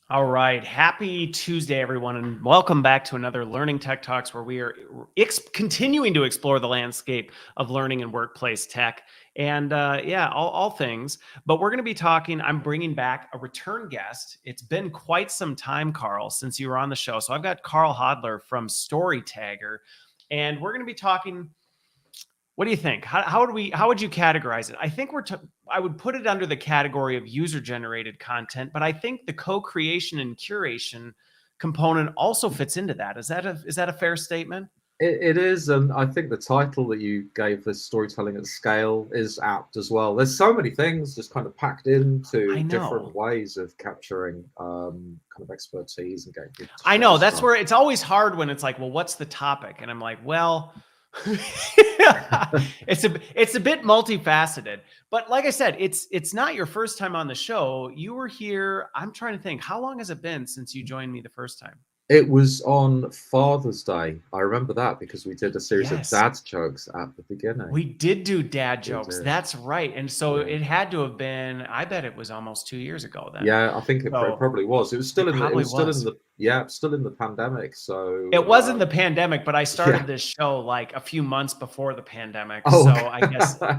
All right. Happy Tuesday, everyone, and welcome back to another Learning Tech Talks where we are continuing to explore the landscape of learning and workplace tech and, all things. But we're going to be talking. I'm bringing back a return guest. It's been quite some time, Carl, since you were on the show. So I've got Carl Hodler from StoryTagger, and we're going to be talking. What do you think? How would you categorize it? I think I would put it under the category of user generated content, but I think the co-creation and curation component also fits into that. Is that a fair statement? It is, and I think the title that you gave this storytelling at scale is apt as well. There's so many things just kind of packed I into different know. ways of capturing kind of expertise and getting people to I share know. That's stuff. where it's always hard when it's like, well, what's the topic? And I'm like, well, it's a bit multifaceted. But like I said, it's not your first time on the show. You were here. I'm trying to think, how long has it been since you joined me the first time? It was on Father's Day. I remember that because we did a series of Yes. dad jokes at the beginning. We did do dad We jokes. did, That's right. And so yeah. it had to have been, I bet it was almost 2 years ago then. Yeah, I think it So probably was. it probably was. It was still in the pandemic. It So wasn't the pandemic, but I yeah. started this show like a few months before the pandemic. Oh, So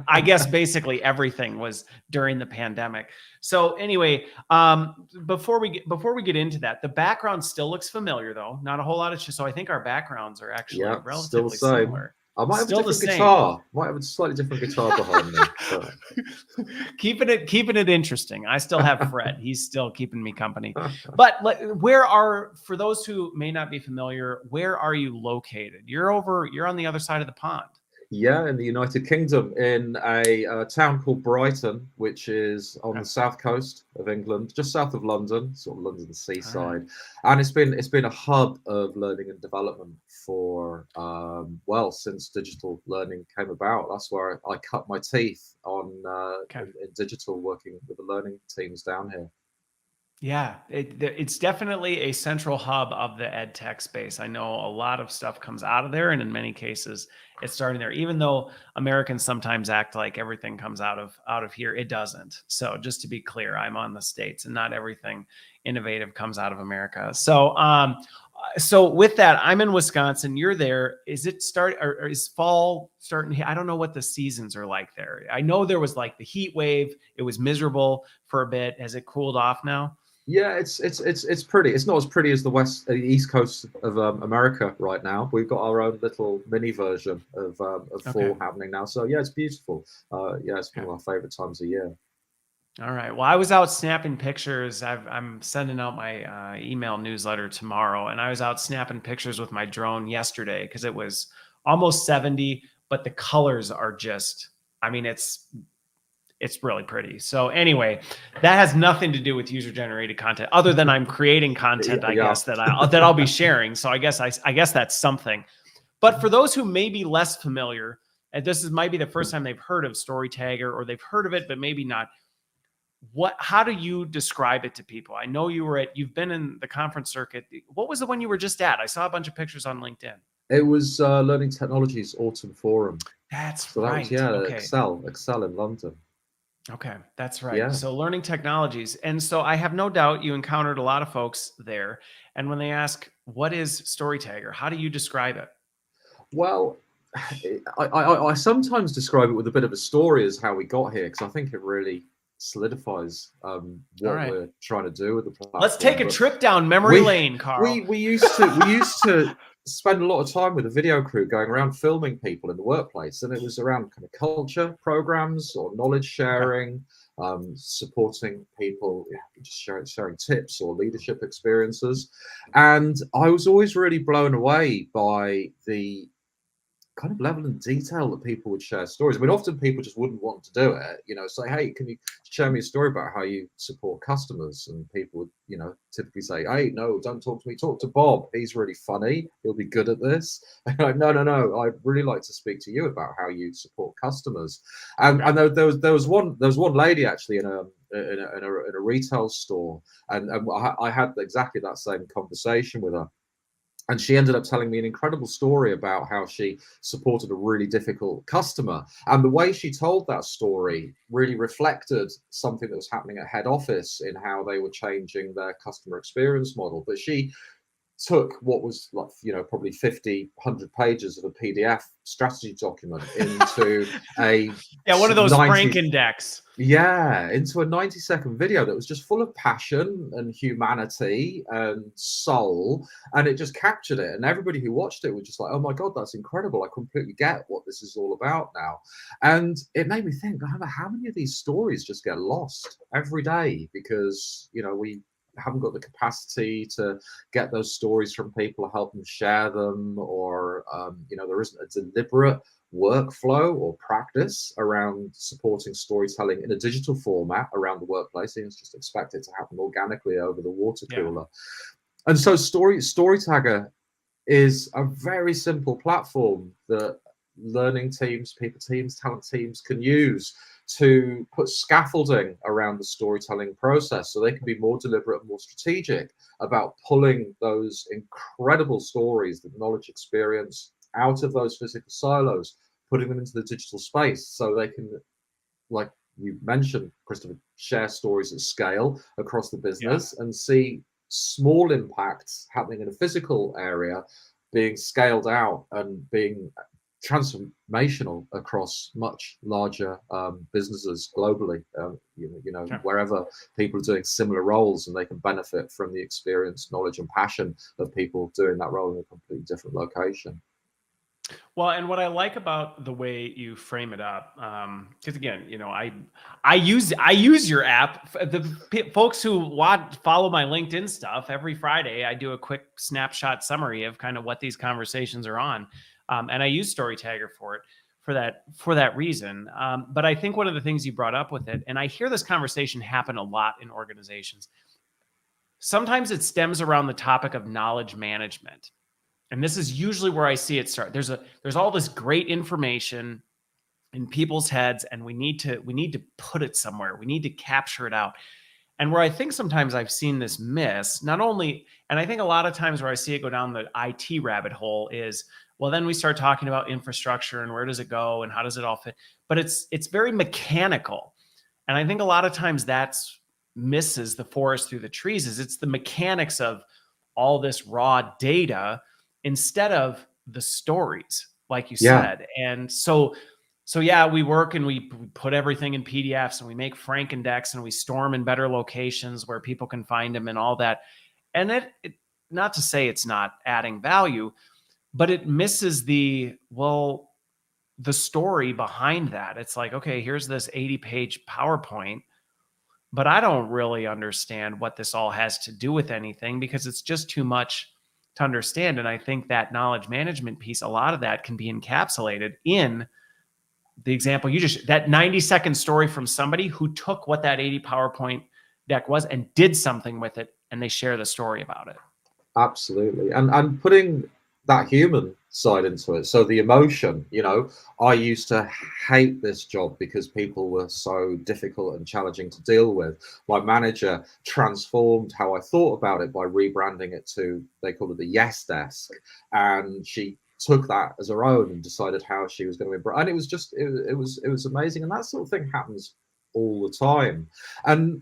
I guess basically everything was during the pandemic. So anyway, before we get into that, the background still looks familiar though. Not a whole lot of so I think our backgrounds are actually yeah, still the relatively same. similar. I might have a Still the different same. guitar. Might have a slightly different guitar behind me. But keeping it interesting. I still have Fred. He's still keeping me company. But for those who may not be familiar, where are you located? You're on the other side of the pond. yeah, in the United Kingdom, in a town called Brighton, which is on Okay. the south coast of England, just south of London, sort of London All right. seaside, and it's been a hub of learning and development for well, since digital learning came about. That's where I cut my teeth on Okay. in digital, working with the learning teams down here. Yeah, it's definitely a central hub of the ed tech space. I know a lot of stuff comes out of there, and in many cases, it's starting there. Even though Americans sometimes act like everything comes out of here, it doesn't. So just to be clear, I'm on the states, and not everything innovative comes out of America. So with that, I'm in Wisconsin. You're there. Is it start or is fall starting? I don't know what the seasons are like there. I know there was like the heat wave. It was miserable for a bit. Has it cooled off now? Yeah, it's pretty. It's not as pretty as the east coast of America right now. We've got our own little mini version of Okay. fall happening now. So yeah, it's beautiful. Yeah, it's one Okay. of my favorite times of year. All right. Well, I was out snapping pictures. I'm sending out my email newsletter tomorrow, and I was out snapping pictures with my drone yesterday because it was almost 70, but the colors are just, I mean, it's really pretty. So anyway, that has nothing to do with user generated content other than I'm creating content, I Yeah, guess, that I'll be sharing. So I guess that's something. But for those who may be less familiar, and might be the first time they've heard of StoryTagger, or they've heard of it but maybe not, how do you describe it to people? I know you've been in the conference circuit. What was the one you were just at? I saw a bunch of pictures on LinkedIn. it was Learning Technologies Autumn Forum. That's So that was, right. yeah, Okay. Excel in London. Okay, that's right. Yeah. So learning technologies. And so I have no doubt you encountered a lot of folks there. And when they ask, what is StoryTagger? How do you describe it? Well, I sometimes describe it with a bit of a story as how we got here, because I think it really solidifies All what right. we're trying to do with the Let's take platform. a But trip down memory we lane, Carl. we used to spend a lot of time with the video crew going around filming people in the workplace, and it was around kind of culture programs or knowledge Okay. sharing, supporting people, yeah, just sharing tips or leadership experiences. And I was always really blown away by the kind of level and detail that people would share stories. I mean, often people just wouldn't want to do it, say, hey, can you share me a story about how you support customers? And people would, typically say, hey, no, don't talk to me, talk to Bob. He's really funny. He'll be good at this. Like, no, I'd really like to speak to you about how you support customers. Okay. And there was one lady actually in a retail store, and I had exactly that same conversation with her. And she ended up telling me an incredible story about how she supported a really difficult customer. And the way she told that story really reflected something that was happening at head office in how they were changing their customer experience model. But she took what was like, probably 50, 100 pages of a PDF strategy document into a Yeah, one of those 90 Frankendex. yeah, into a 90-second video that was just full of passion and humanity and soul, and it just captured it. And everybody who watched it was just like, oh my God, that's incredible. I completely get what this is all about now. And it made me think, how many of these stories just get lost every day because, we haven't got the capacity to get those stories from people or help them share them, or there isn't a deliberate workflow or practice around supporting storytelling in a digital format around the workplace. Things just expect it to happen organically over the water cooler. And so StoryTagger is a very simple platform that learning teams, people teams, talent teams can use to put scaffolding around the storytelling process so they can be more deliberate and more strategic about pulling those incredible stories, the knowledge experience, out of those physical silos, putting them into the digital space so they can, like you mentioned, Christopher, share stories at scale across the business and see small impacts happening in a physical area being scaled out and being transformational across much larger businesses globally, wherever people are doing similar roles, and they can benefit from the experience, knowledge, and passion of people doing that role in a completely different location. Well, and what I like about the way you frame it up, because again, I use your app. The folks who follow my LinkedIn stuff, every Friday I do a quick snapshot summary of kind of what these conversations are on, and I use StoryTagger for that reason. But I think one of the things you brought up with it, and I hear this conversation happen a lot in organizations. Sometimes it stems around the topic of knowledge management. And this is usually where I see it start. There's all this great information in people's heads, and we need to put it somewhere. We need to capture it out. And where I think sometimes I've seen this miss, not only, and I think a lot of times where I see it go down the IT rabbit hole is, well, then we start talking about infrastructure and where does it go and how does it all fit? But it's very mechanical. And I think a lot of times that's misses the forest through the trees, is it's the mechanics of all this raw data instead of the stories, like you said. And so yeah, we work and we put everything in PDFs and we make Frankendex and we store them in better locations where people can find them and all that. And it not to say it's not adding value, but it misses the story behind that. It's like, okay, here's this 80-page PowerPoint, but I don't really understand what this all has to do with anything because it's just too much to understand. And I think that knowledge management piece, a lot of that can be encapsulated in the example that 90-second story from somebody who took what that 80 PowerPoint deck was and did something with it, and they share the story about it. Absolutely. And putting that human side into it. So the emotion, I used to hate this job because people were so difficult and challenging to deal with. My manager transformed how I thought about it by rebranding it to, they call it the yes desk. And she took that as her own and decided how she was going to improve. And it was just, it was amazing. And that sort of thing happens all the time. And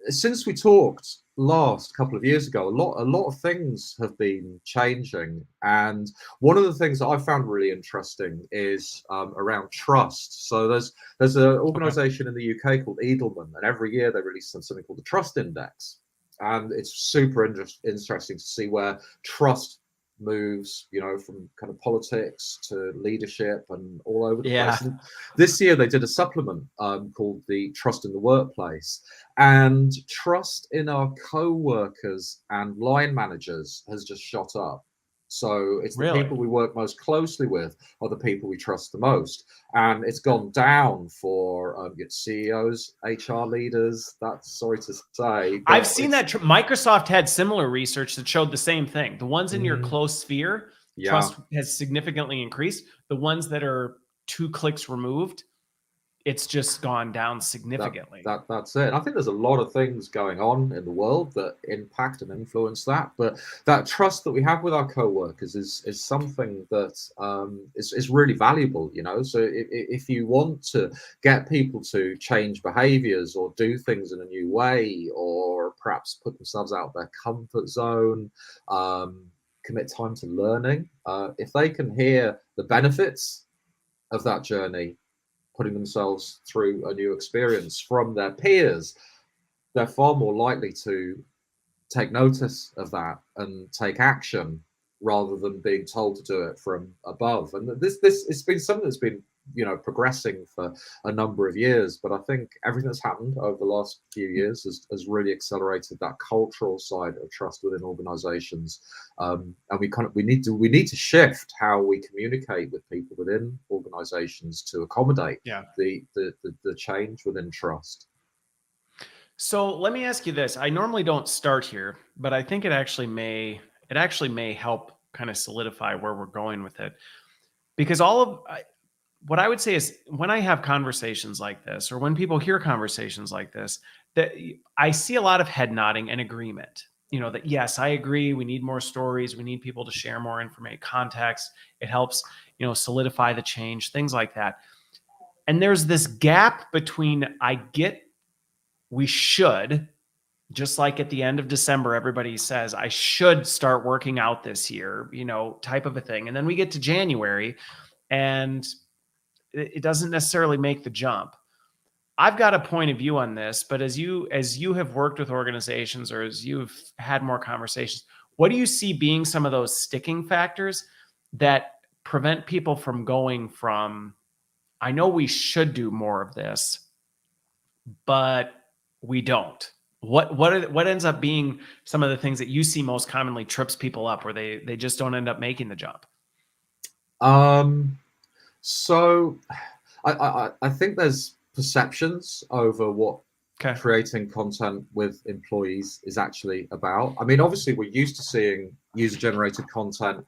since we talked last couple of years ago, a lot of things have been changing, and one of the things that I found really interesting is around trust. So there's an organization in the UK called Edelman, and every year they release something called the Trust Index, and it's super interesting to see where trust moves, from kind of politics to leadership and all over the place. And this year they did a supplement called the Trust in the Workplace, and trust in our co-workers and line managers has just shot up. So it's the people we work most closely with are the people we trust the most. And it's gone down for CEOs, HR leaders. That's sorry to say. I've seen that. Microsoft had similar research that showed the same thing. The ones in your close sphere, trust has significantly increased. The ones that are 2 clicks removed, it's just gone down significantly. That's it. I think there's a lot of things going on in the world that impact and influence that, but that trust that we have with our co-workers is something that is really valuable, you know. So if you want to get people to change behaviors or do things in a new way, or perhaps put themselves out of their comfort zone, commit time to learning, if they can hear the benefits of that journey, putting themselves through a new experience from their peers, they're far more likely to take notice of that and take action rather than being told to do it from above. And this it's been something that's been, you know, progressing for a number of years, but I think everything that's happened over the last few years has really accelerated that cultural side of trust within organizations. And we need to shift how we communicate with people within organizations to accommodate the change within trust. So let me ask you this. I normally don't start here, but I think it actually may help kind of solidify where we're going with it. Because what I would say is, when I have conversations like this, or when people hear conversations like this, that I see a lot of head nodding and agreement. You know, that yes, I agree. We need more stories. We need people to share more information, context. It helps, you know, solidify the change, things like that. And there's this gap between, I get, we should, just like at the end of December, everybody says, I should start working out this year, you know, type of a thing. And then we get to January and it doesn't necessarily make the jump. I've got a point of view on this, but as you have worked with organizations, or as you've had more conversations, what do you see being some of those sticking factors that prevent people from going from, I know we should do more of this, but we don't? What ends up being some of the things that you see most commonly trips people up, where they just don't end up making the jump? So I think there's perceptions over what creating content with employees is actually about. I mean, obviously we're used to seeing user-generated content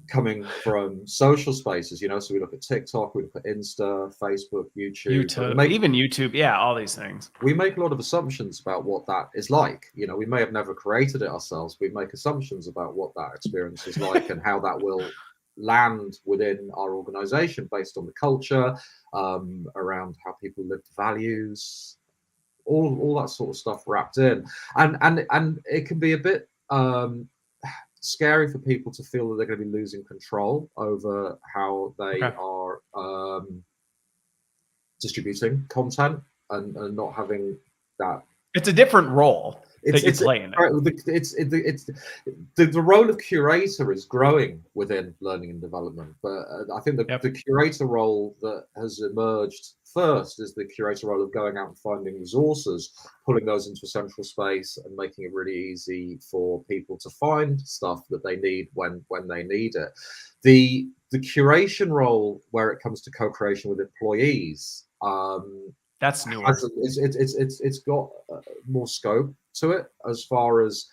coming from social spaces, you know, so we look at TikTok, we look at Insta, Facebook, YouTube, even YouTube. Yeah, all these things. We make a lot of assumptions about what that is like. You know, we may have never created it ourselves. We make assumptions about what that experience is like and how that will land within our organization based on the culture, around how people live values, all that sort of stuff wrapped in. And it can be a bit scary for people to feel that they're going to be losing control over how they are distributing content and not having that. It's a different role that you play in it. The role of curator is growing within learning and development, but I think the curator role that has emerged first is the curator role of going out and finding resources, pulling those into a central space and making it really easy for people to find stuff that they need when they need it. The curation role, where it comes to co-creation with employees, that's newer. It's got more scope to it as far as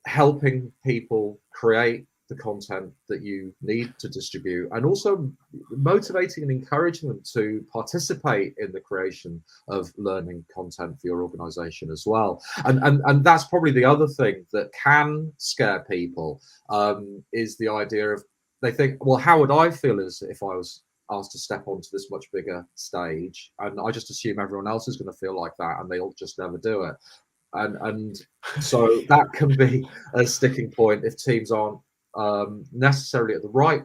helping people create the content that you need to distribute, and also motivating and encouraging them to participate in the creation of learning content for your organization as well. And that's probably the other thing that can scare people, is the idea of, they think, well, how would I feel as if I was asked to step onto this much bigger stage, and I just assume everyone else is going to feel like that and they'll just never do it. And so that can be a sticking point if teams aren't necessarily at the right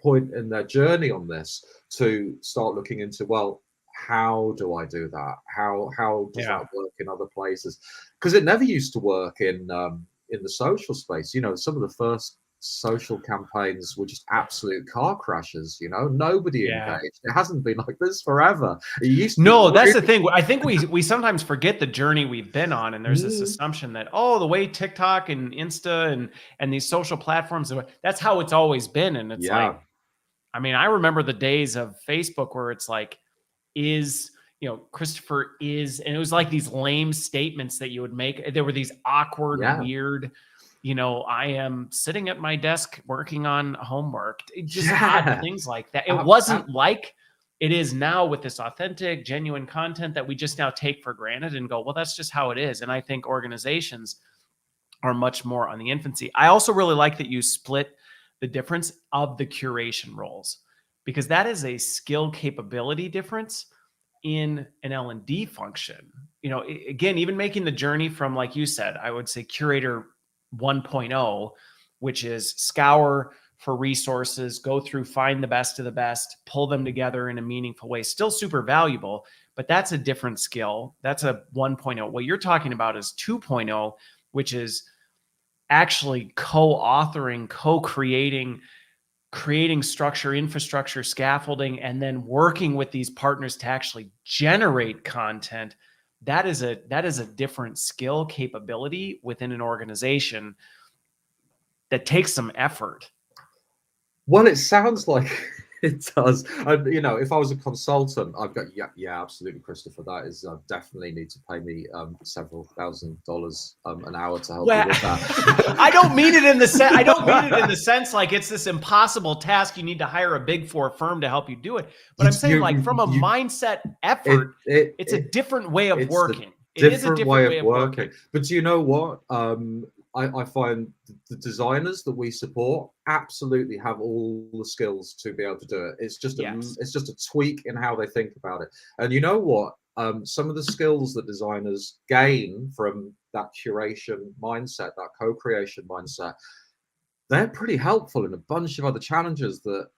point in their journey on this, to start looking into, well, how do I do that? How does that work in other places? Because it never used to work in the social space. You know, some of the first social campaigns were just absolute car crashes. You know, nobody engaged. It hasn't been like this forever. It used to that's the thing. I think we sometimes forget the journey we've been on, and there's this assumption that, oh, the way TikTok and Insta and these social platforms, that's how it's always been. And it's like, I mean, I remember the days of Facebook where it's like, Christopher is, and it was like these lame statements that you would make. There were these awkward, weird, I am sitting at my desk working on homework. It just had things like that. It wasn't like it is now with this authentic, genuine content that we just now take for granted and go, well, that's just how it is. And I think organizations are much more on the infancy. I also really like that you split the difference of the curation roles, because that is a skill capability difference in an L&D function. You know, again, even making the journey from, like you said, I would say Curator 1.0, which is scour for resources, go through, find the best of the best, pull them together in a meaningful way. Still super valuable, but that's a different skill. That's a 1.0. What you're talking about is 2.0, which is actually co-authoring, co-creating, creating structure, infrastructure, scaffolding, and then working with these partners to actually generate content. That is a different skill capability within an organization that takes some effort. Well, it sounds like it does. And you know, if I was a consultant, I've got yeah, absolutely, Christopher. That is definitely need to pay me several $1,000s an hour to help you with that. I don't mean it in the sense. I don't mean it in the sense like it's this impossible task. You need to hire a Big Four firm to help you do it. But I'm saying, like, from a mindset effort, it's a different way of working. It is a different way of working. But do you know what? I find the designers that we support absolutely have all the skills to be able to do it. It's just it's just a tweak in how they think about it. And you know what? Some of the skills that designers gain from that curation mindset, that co-creation mindset, they're pretty helpful in a bunch of other challenges that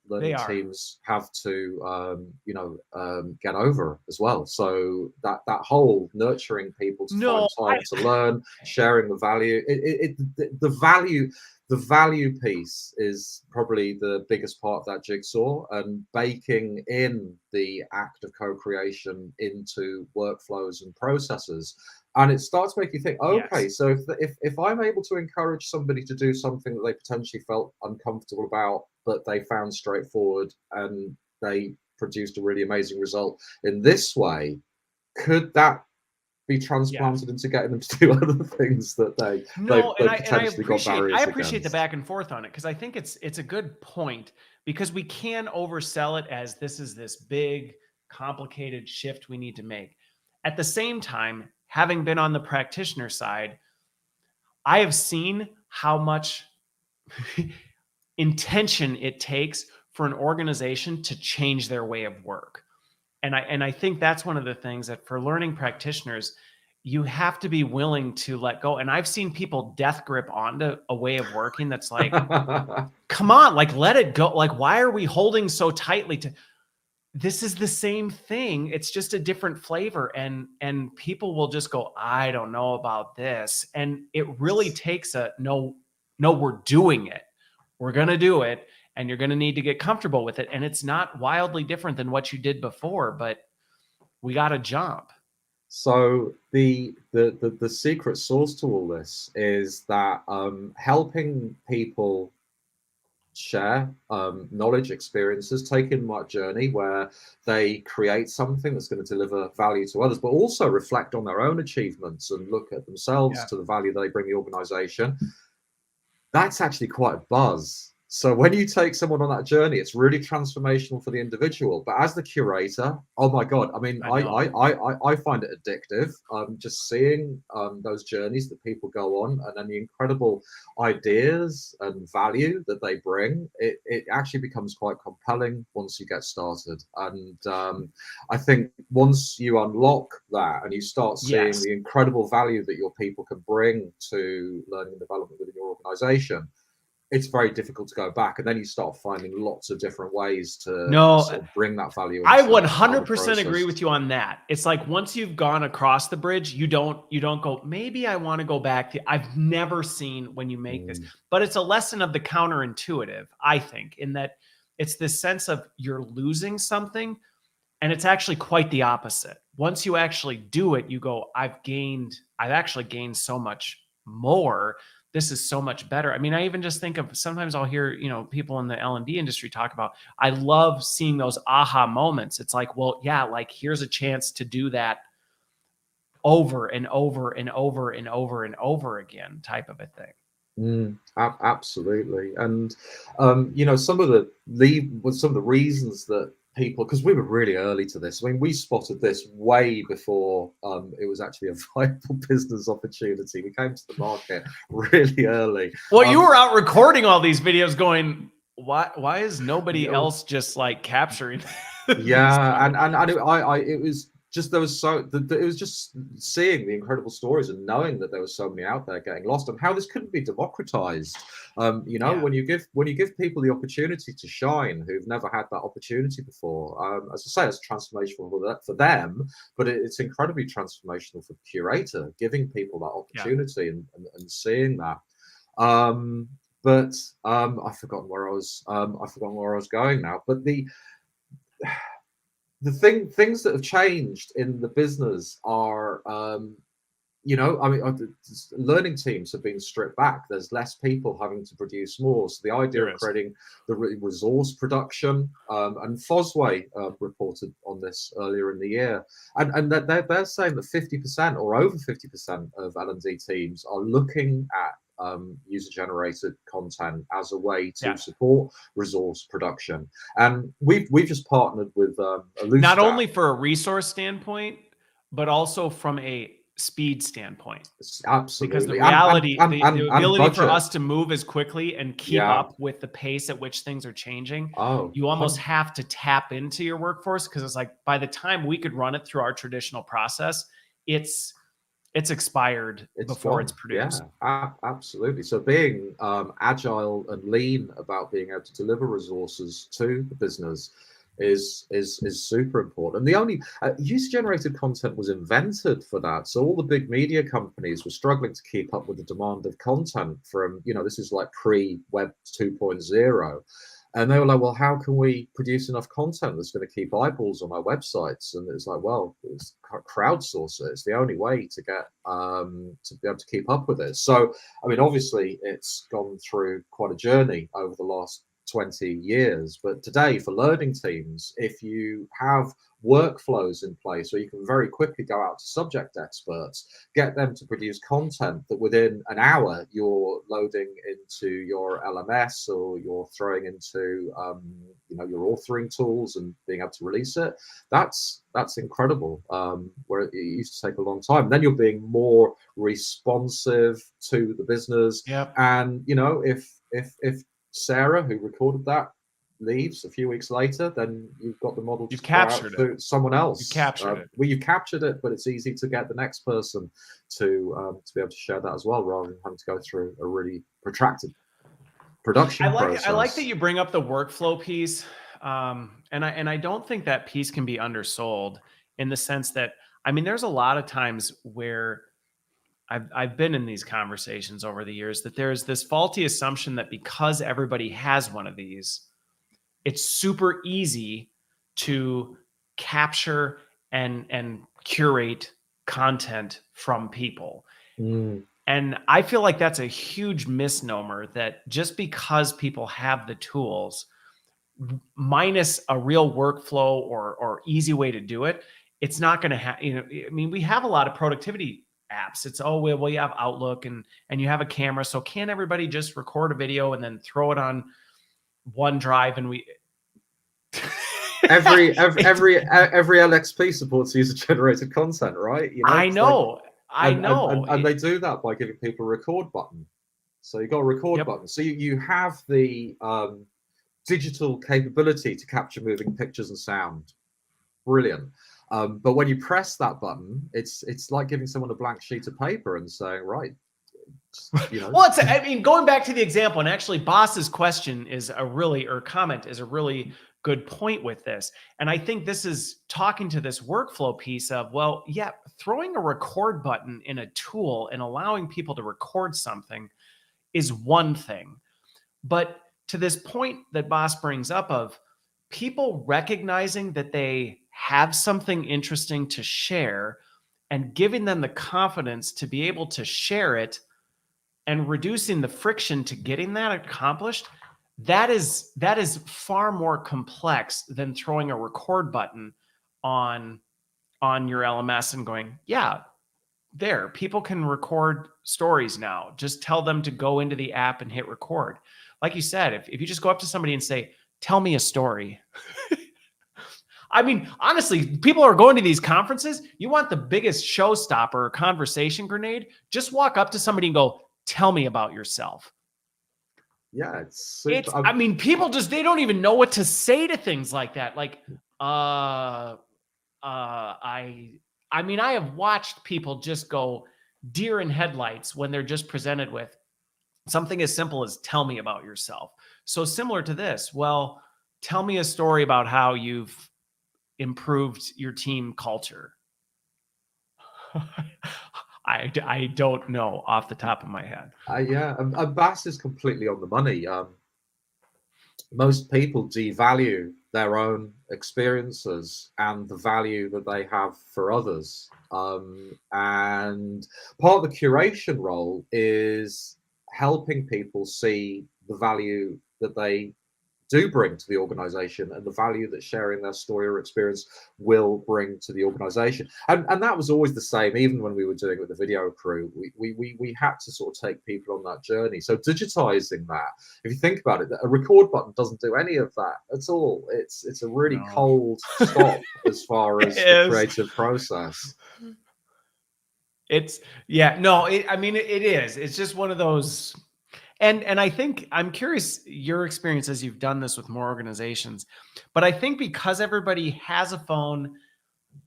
learning teams have to get over as well. So that whole nurturing people to find time to learn, sharing the value, the value piece is probably the biggest part of that jigsaw, and baking in the act of co-creation into workflows and processes. And it starts making you think, okay, so if I'm able to encourage somebody to do something that they potentially felt uncomfortable about, but they found straightforward and they produced a really amazing result in this way, could that be transplanted into getting them to do other things that they potentially got barriers I appreciate against? the back and forth on it, because I think it's a good point, because we can oversell it as this is this big, complicated shift we need to make. At the same time, having been on the practitioner side, I have seen how much intention it takes for an organization to change their way of work. And I think that's one of the things that for learning practitioners, you have to be willing to let go. And I've seen people death grip onto a way of working that's like, come on, like, let it go. Like, why are we holding so tightly to this? Is the same thing. It's just a different flavor. And people will just go, I don't know about this. And it really takes a no, we're doing it. We're going to do it. And you're going to need to get comfortable with it. And it's not wildly different than what you did before, but we got to jump. So the secret sauce to all this is that helping people share knowledge, experiences, taking that journey where they create something that's going to deliver value to others, but also reflect on their own achievements and look at themselves to the value they bring the organization. That's actually quite a buzz. So when you take someone on that journey, it's really transformational for the individual. But as the curator, oh my God, I mean, I find it addictive. Just seeing those journeys that people go on, and then the incredible ideas and value that they bring, it actually becomes quite compelling once you get started. And I think once you unlock that and you start seeing the incredible value that your people can bring to learning and development within your organization, it's very difficult to go back, and then you start finding lots of different ways to sort of bring that value. I 100% agree with you on that. It's like once you've gone across the bridge, you don't go, maybe I want to go back. I've never seen when you make this, but it's a lesson of the counterintuitive, I think, in that it's this sense of you're losing something, and it's actually quite the opposite. Once you actually do it, you go, I've actually gained so much more. This is so much better. I mean, I even just think of, sometimes I'll hear, people in the L&D industry talk about, I love seeing those aha moments. It's like, well, yeah, like here's a chance to do that over and over and over and over and over again, type of a thing. Absolutely. And some of the reasons that people, because we were really early to this. I mean, we spotted this way before it was actually a viable business opportunity. We came to the market really early. Well, you were out recording all these videos going, why is nobody else just like capturing? Yeah, and it was just, there was it was just seeing the incredible stories and knowing that there were so many out there getting lost, and how this couldn't be democratized. You know, Yeah. when you give people the opportunity to shine who've never had that opportunity before, as I say, it's transformational for them, but it's incredibly transformational for Curator, giving people that opportunity and seeing that. But I've forgotten where I was going now. But things that have changed in the business are, you know, I mean, learning teams have been stripped back. There's less people having to produce more. So the idea of creating the resource production, and Fosway reported on this earlier in the year, and they're saying that 50% or over 50% of L&D teams are looking at user-generated content as a way to support resource production. And we've just partnered with not only for a resource standpoint, but also from a speed standpoint. Absolutely. Because the reality, the ability for us to move as quickly and keep up with the pace at which things are changing, you almost have to tap into your workforce, because it's like, by the time we could run it through our traditional process, it's expired before it's produced. Yeah, absolutely. So being agile and lean about being able to deliver resources to the business is super important. And the only user-generated content was invented for that. So all the big media companies were struggling to keep up with the demand of content from, you know, this is like pre-Web 2.0. And they were like, well, how can we produce enough content that's going to keep eyeballs on our websites? And it's like, well, it's crowdsource it. It's the only way to get to be able to keep up with it. So, I mean, obviously, it's gone through quite a journey over the last 20 years. But today, for learning teams, if you have workflows in place where you can very quickly go out to subject experts, get them to produce content that within an hour you're loading into your LMS, or you're throwing into you know, your authoring tools and being able to release it, that's incredible. Where it used to take a long time. Then you're being more responsive to the business. And you know, if Sarah, who recorded that, leaves a few weeks later, then you've got the model. You've captured it. Someone else. You captured it. Well, you've captured it, but it's easy to get the next person to be able to share that as well, rather than having to go through a really protracted production process. I like that you bring up the workflow piece, and I don't think that piece can be undersold, in the sense that, I mean, there's a lot of times where I've been in these conversations over the years that there's this faulty assumption that because everybody has one of these, it's super easy to capture and curate content from people. And I feel like that's a huge misnomer, that just because people have the tools, minus a real workflow or easy way to do it, it's not going to have, you know, I mean, we have a lot of productivity apps. It's, oh, well, you have Outlook and you have a camera. So can everybody just record a video and then throw it on OneDrive? And we every LXP supports user-generated content, right? You know, I know. And they do that by giving people a record button. So you've got a record button. So you have the digital capability to capture moving pictures and sound. Brilliant. But when you press that button, it's like giving someone a blank sheet of paper and saying, right, you know. Well, I mean, going back to the example, and actually Boss's question is comment is a really good point with this. And I think this is talking to this workflow piece of, well, yeah, throwing a record button in a tool and allowing people to record something is one thing. But to this point that Boss brings up of people recognizing that they have something interesting to share and giving them the confidence to be able to share it and reducing the friction to getting that accomplished, that is far more complex than throwing a record button on your LMS and going, yeah, there, people can record stories now. Just tell them to go into the app and hit record. Like you said, if you just go up to somebody and say, tell me a story, I mean, honestly, people are going to these conferences. You want the biggest showstopper or conversation grenade? Just walk up to somebody and go, tell me about yourself. Yeah, it's super. I mean, people just, they don't even know what to say to things like that. Like, I mean, I have watched people just go deer in headlights when they're just presented with something as simple as tell me about yourself. So similar to this, well, tell me a story about how you've improved your team culture. I don't know off the top of my head. Yeah, and Bass is completely on the money. Most people devalue their own experiences and the value that they have for others. And part of the curation role is helping people see the value that they do bring to the organization and the value that sharing their story or experience will bring to the organization. And that was always the same, even when we were doing it with the video crew. We had to sort of take people on that journey. So digitizing that, if you think about it, a record button doesn't do any of that at all. It's a really cold stop as far as the creative process. It's I mean, it is. It's just one of those. And I think I'm curious your experience as you've done this with more organizations, but I think because everybody has a phone,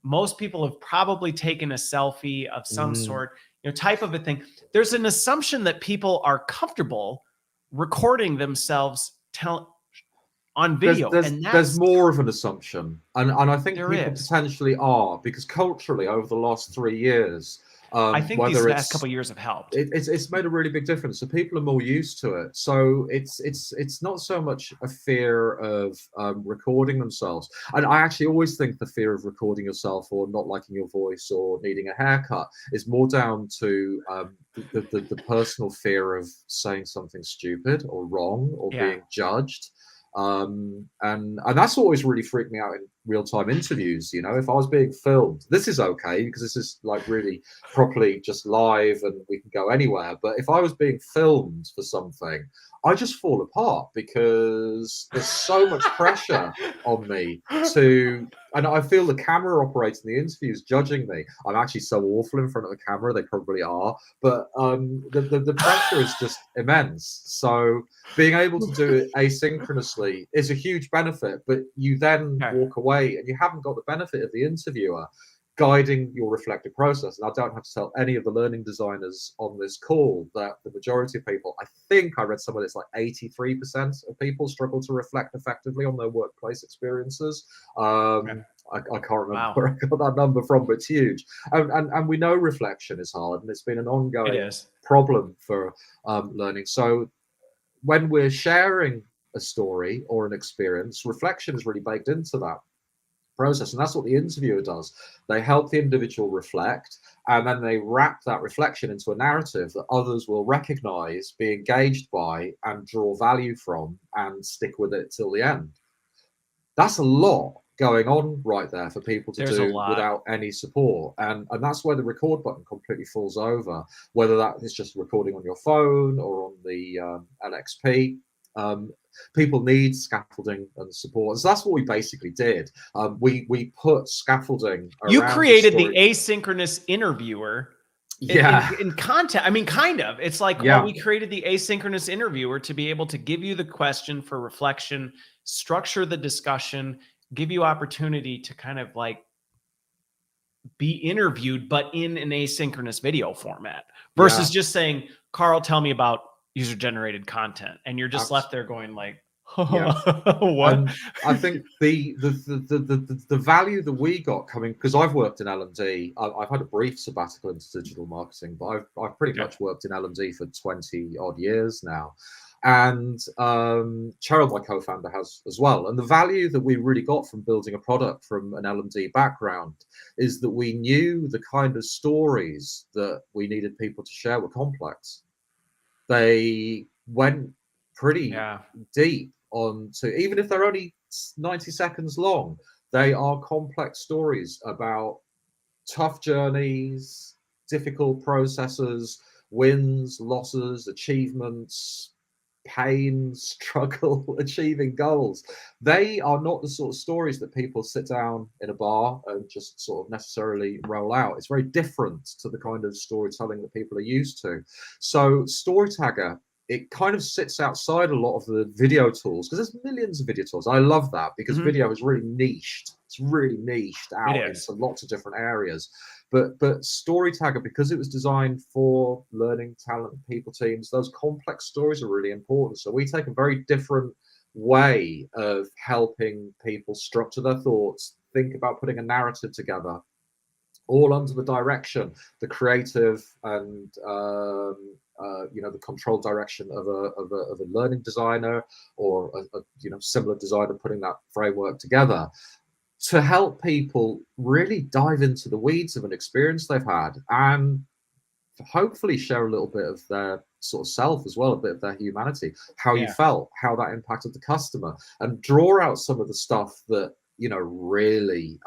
most people have probably taken a selfie of some sort, type of a thing. There's an assumption that people are comfortable recording themselves on video. There's more of an assumption. And I think people is. potentially are, because culturally over the last 3 years, I think these last couple of years have helped. It's made a really big difference. So people are more used to it. So it's not so much a fear of recording themselves. And I actually always think the fear of recording yourself or not liking your voice or needing a haircut is more down to the personal fear of saying something stupid or wrong or being judged. And that's always really freaked me out in real-time interviews. If I was being filmed, this is okay because this is like really properly just live and we can go anywhere, but if I was being filmed for something, I just fall apart because there's so much pressure on me and I feel the camera operator in the interview is judging me. I'm actually so awful in front of the camera, they probably are, but the pressure is just immense. So being able to do it asynchronously is a huge benefit, but you then walk away and you haven't got the benefit of the interviewer guiding your reflective process. And I don't have to tell any of the learning designers on this call that the majority of people, I think I read somewhere that's like 83% of people struggle to reflect effectively on their workplace experiences. I can't remember where I got that number from, but it's huge. And we know reflection is hard, and it's been an ongoing problem for learning. So when we're sharing a story or an experience, reflection is really baked into that process, and that's what the interviewer does. They help the individual reflect, and then they wrap that reflection into a narrative that others will recognize, be engaged by, and draw value from, and stick with it till the end. That's a lot going on right there for people to do without any support, and that's where the record button completely falls over, whether that is just recording on your phone or on the LXP. People need scaffolding and support. So that's what we basically did. We put scaffolding around. You created the asynchronous interviewer. In content, I mean, kind of. It's like, well, we created the asynchronous interviewer to be able to give you the question for reflection, structure the discussion, give you opportunity to kind of like be interviewed, but in an asynchronous video format versus just saying, Carl, tell me about user-generated content, and you're just left there going like, what? I think the value that we got coming, because I've worked in L&D, I've had a brief sabbatical into digital marketing, but I've pretty much worked in L&D for 20 odd years now. And Cheryl, my co-founder, has as well. And the value that we really got from building a product from an L&D background is that we knew the kind of stories that we needed people to share were complex. They went pretty deep onto, even if they're only 90 seconds long, they are complex stories about tough journeys, difficult processes, wins, losses, achievements, pain, struggle, achieving goals. They are not the sort of stories that people sit down in a bar and just sort of necessarily roll out. It's very different to the kind of storytelling that people are used to. So StoryTagger, it kind of sits outside a lot of the video tools, because there's millions of video tools. I love that, because video is really niched. It's really niched out into lots of different areas. But StoryTagger, because it was designed for learning, talent, people teams, those complex stories are really important. So we take a very different way of helping people structure their thoughts, think about putting a narrative together, all under the direction, the creative and the controlled direction of a learning designer, or a similar designer putting that framework together, to help people really dive into the weeds of an experience they've had, and hopefully share a little bit of their sort of self as well, a bit of their humanity, how you felt, how that impacted the customer, and draw out some of the stuff that really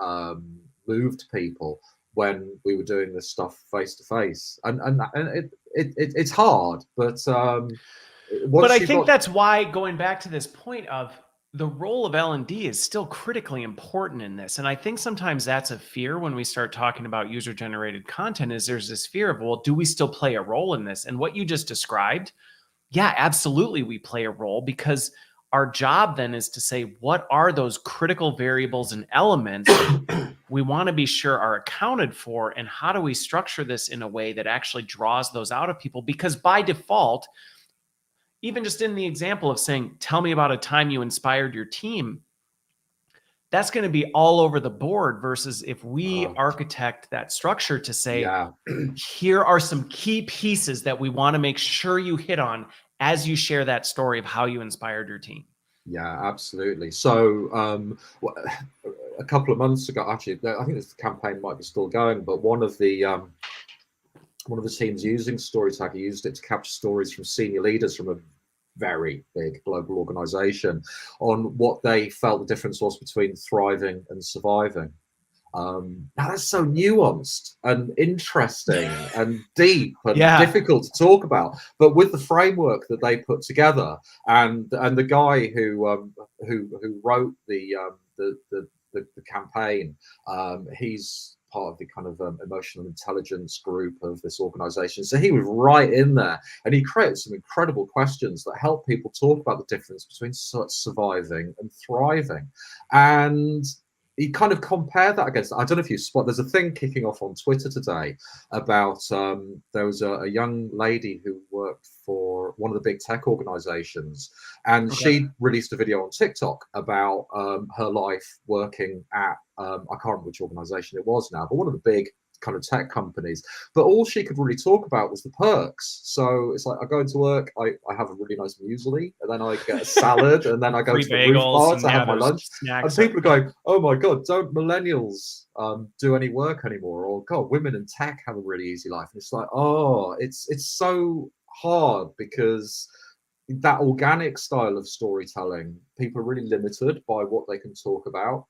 moved people when we were doing this stuff face to face. And it's hard, but I think that's why, going back to this point of the role of L&D is still critically important in this. And I think sometimes that's a fear when we start talking about user-generated content, is there's this fear of, well, do we still play a role in this? And what you just described, yeah, absolutely we play a role, because our job then is to say, what are those critical variables and elements we want to be sure are accounted for, and how do we structure this in a way that actually draws those out of people? Because by default, even just in the example of saying, tell me about a time you inspired your team, that's going to be all over the board, versus if we architect that structure to say, here are some key pieces that we want to make sure you hit on as you share that story of how you inspired your team. Yeah, absolutely. So a couple of months ago, actually, I think this campaign might be still going, but one of the teams using StoryTagger used it to capture stories from senior leaders from a very big global organization on what they felt the difference was between thriving and surviving. Now that's so nuanced and interesting and deep and difficult to talk about, but with the framework that they put together, and the guy who wrote the campaign, he's part of the kind of emotional intelligence group of this organization. So he was right in there, and he created some incredible questions that help people talk about the difference between surviving and thriving. And he kind of compared that against, I don't know if you spot, there's a thing kicking off on Twitter today about there was a young lady who worked for one of the big tech organizations, and she released a video on TikTok about her life working at I can't remember which organization it was now, but one of the big kind of tech companies. But all she could really talk about was the perks. So it's like, I go into work, I have a really nice muesli, and then I get a salad, and then I go to the roof bar to have my lunch. And people are going, oh my God, don't millennials do any work anymore? Or God, women in tech have a really easy life. And it's like, oh, it's so hard, because that organic style of storytelling, people are really limited by what they can talk about.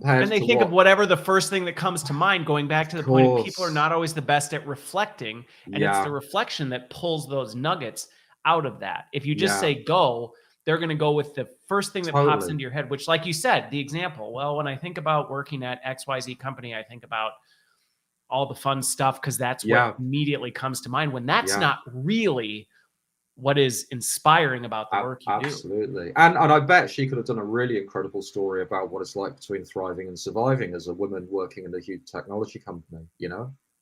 And they think of whatever the first thing that comes to mind, going back to the point of people are not always the best at reflecting, and it's the reflection that pulls those nuggets out of that. If you just say go, they're going to go with the first thing that pops into your head, which, like you said, the example, well, when I think about working at XYZ company, I think about all the fun stuff, because that's what immediately comes to mind, when that's not really what is inspiring about the work you do. Absolutely. And I bet she could have done a really incredible story about what it's like between thriving and surviving as a woman working in a huge technology company,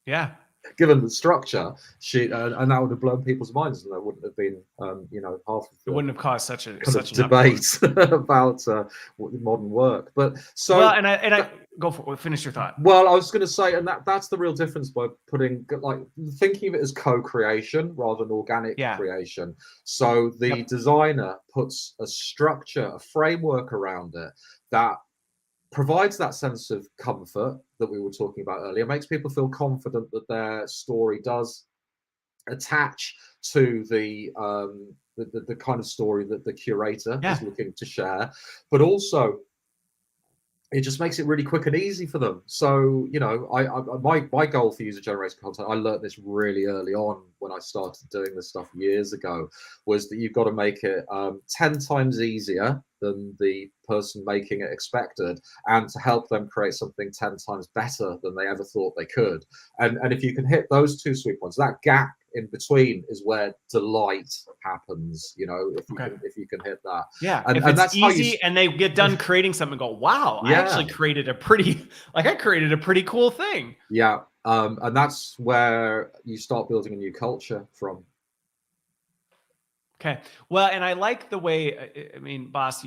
Yeah. Given the structure, and that would have blown people's minds, and there wouldn't have been, half of it wouldn't have caused such a debate about modern work. But so, well, and I go for it. Finish your thought. Well, I was going to say, and that's the real difference by putting, like, thinking of it as co-creation rather than organic creation. So the designer puts a structure, a framework around it that provides that sense of comfort that we were talking about earlier, makes people feel confident that their story does attach to the kind of story that the curator is looking to share, but also it just makes it really quick and easy for them. So, you know, my goal for user generated content, I learned this really early on when I started doing this stuff years ago, was that you've got to make it 10 times easier than the person making it expected, and to help them create something 10 times better than they ever thought they could. And if you can hit those two sweet points, that gap in between is where delight happens, you know, if you can hit that. Yeah, And, if and it's that's how easy and they get done creating something and go, wow, I yeah. actually created a pretty, like I created a pretty cool thing. Yeah, and that's where you start building a new culture from. Okay. Well, and I like the way, I mean, boss,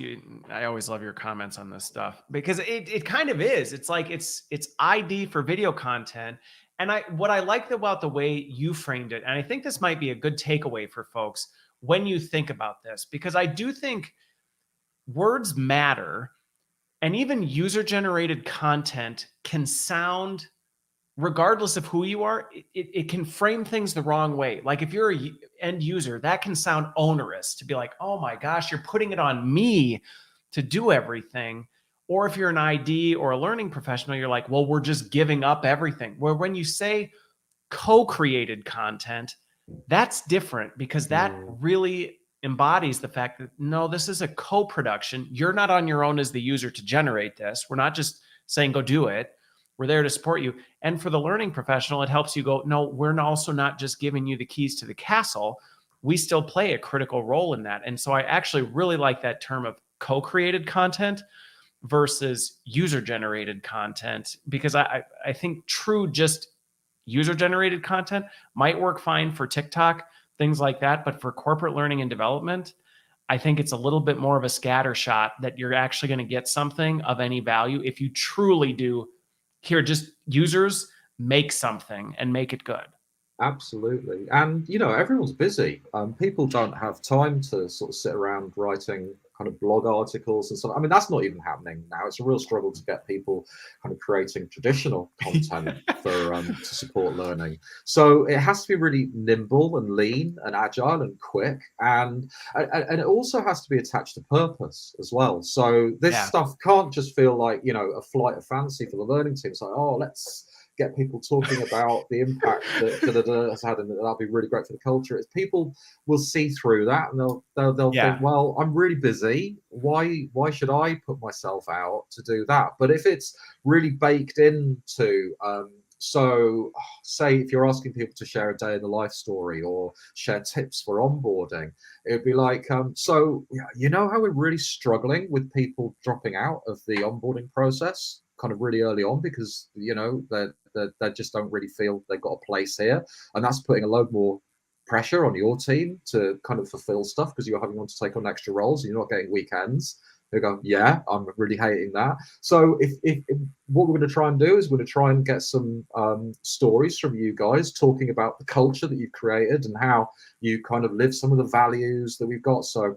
I always love your comments on this stuff because it kind of is. It's like it's ID for video content. And what I like about the way you framed it, and I think this might be a good takeaway for folks when you think about this, because I do think words matter, and even user generated content can sound, regardless of who you are, it can frame things the wrong way. Like if you're a end user, that can sound onerous to be like, oh my gosh, you're putting it on me to do everything. Or if you're an ID or a learning professional, you're like, well, we're just giving up everything. Where when you say co-created content, that's different because that really embodies the fact that, no, this is a co-production. You're not on your own as the user to generate this. We're not just saying, go do it. We're there to support you. And for the learning professional, it helps you go, no, we're also not just giving you the keys to the castle. We still play a critical role in that. And so I actually really like that term of co-created content versus user-generated content, because I think true just user-generated content might work fine for TikTok, things like that. But for corporate learning and development, I think it's a little bit more of a scatter shot that you're actually going to get something of any value if you truly do. Here, just users make something and make it good. Absolutely. And, you know, everyone's busy. People don't have time to sort of sit around writing kind of blog articles and stuff. I mean, that's not even happening now. It's a real struggle to get people kind of creating traditional content for to support learning. So it has to be really nimble and lean and agile and quick. And it also has to be attached to purpose as well. So this stuff can't just feel like, you know, a flight of fancy for the learning team. It's like, oh, let's get people talking about the impact that has had, and that'll be really great for the culture. It's people will see through that, and they'll think, well, I'm really busy. Why should I put myself out to do that? But if it's really baked into, so say if you're asking people to share a day in the life story or share tips for onboarding, it'd be like, so you know how we're really struggling with people dropping out of the onboarding process kind of really early on because, you know, they just don't really feel they've got a place here, and that's putting a load more pressure on your team to kind of fulfill stuff because you're having to take on extra roles and you're not getting weekends. They go, yeah, I'm really hating that. So if what we're going to try and do is we're going to try and get some stories from you guys talking about the culture that you've created and how you kind of live some of the values that we've got. So